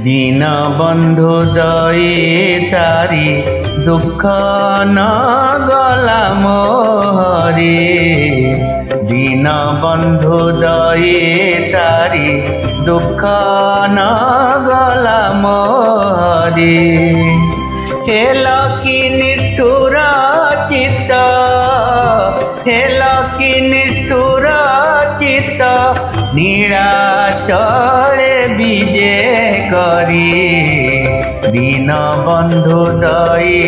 दीन बंधु दये तारी दुख न गला मोहरे दीन बंधु दये तारी दुख न गला मोहरे हेल कि निष्ठुर चित्त हेल कि निष्ठुर चित्त नीलाचले विजे करी दीन बंधु दये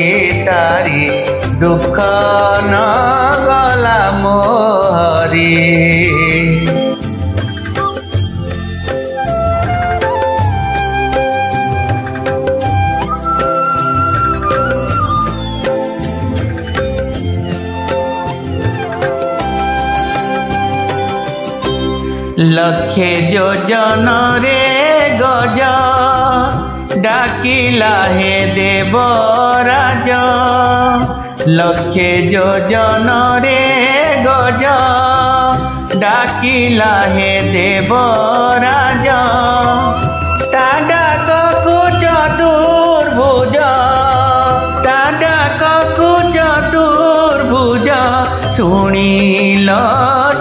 तारी दुख न गला मोहरे लक्षे योजन रे गज डाकिला हे देवराज लक्षे योजन रे गज डाकिला हे देवराज ता डाककु चतुर्भुज ता डाककु चतुर्भुज शुणिल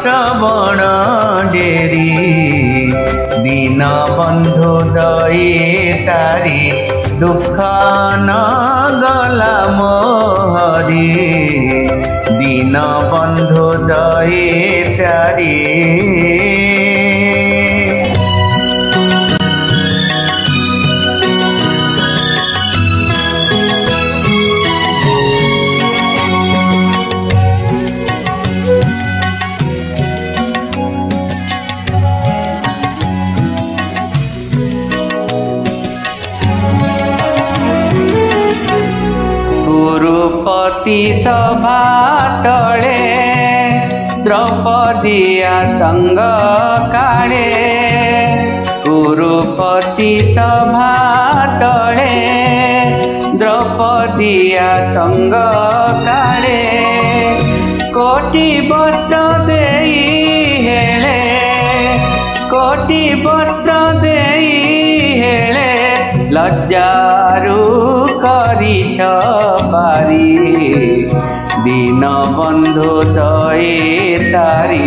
श्रवण डेरी दीन बंधु दये तारी दुख न गला मोहरे दीन बंधु दये तारी कुरुपति सभा तले द्रौपदी आतंग काढ़े कुरुपति सभा तले द्रौपदी आतंग काढ़े कोटि वस्त्र देई हेले कोटि वस्त्र देई हेले लज्जारू करिछ पारी दीन बंधु दये तारी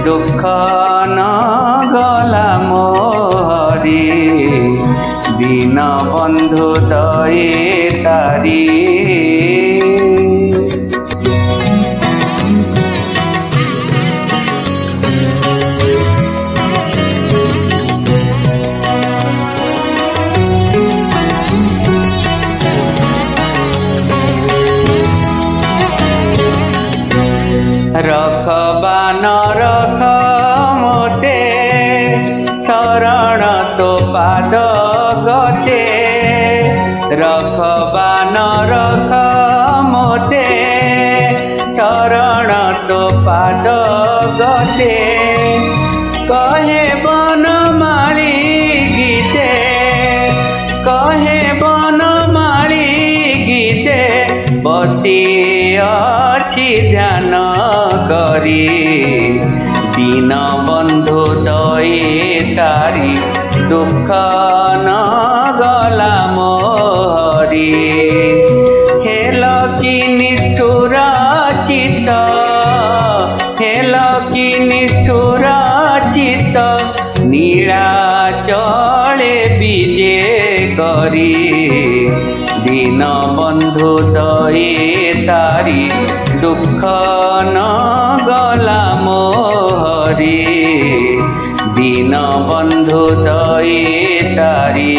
दुख न गला मोहरे दीन बंधु दये तारी रखबा न रख मोते शरण तो पाद गते रखबा न रख मोते शरण तो पाद गते कहे बनमाली गीते कहे बनमाली गीते बसी अछि ध्यान करी दीन बंधु दये तारी दुख न गला मोहरे हेल कि निष्ठुर चित्त हेल कि निष्ठुर चित्त नीलाचले विजे करी दीन बंधु दये तारी दुख न गला मोहरे दीन बंधु दये तारी।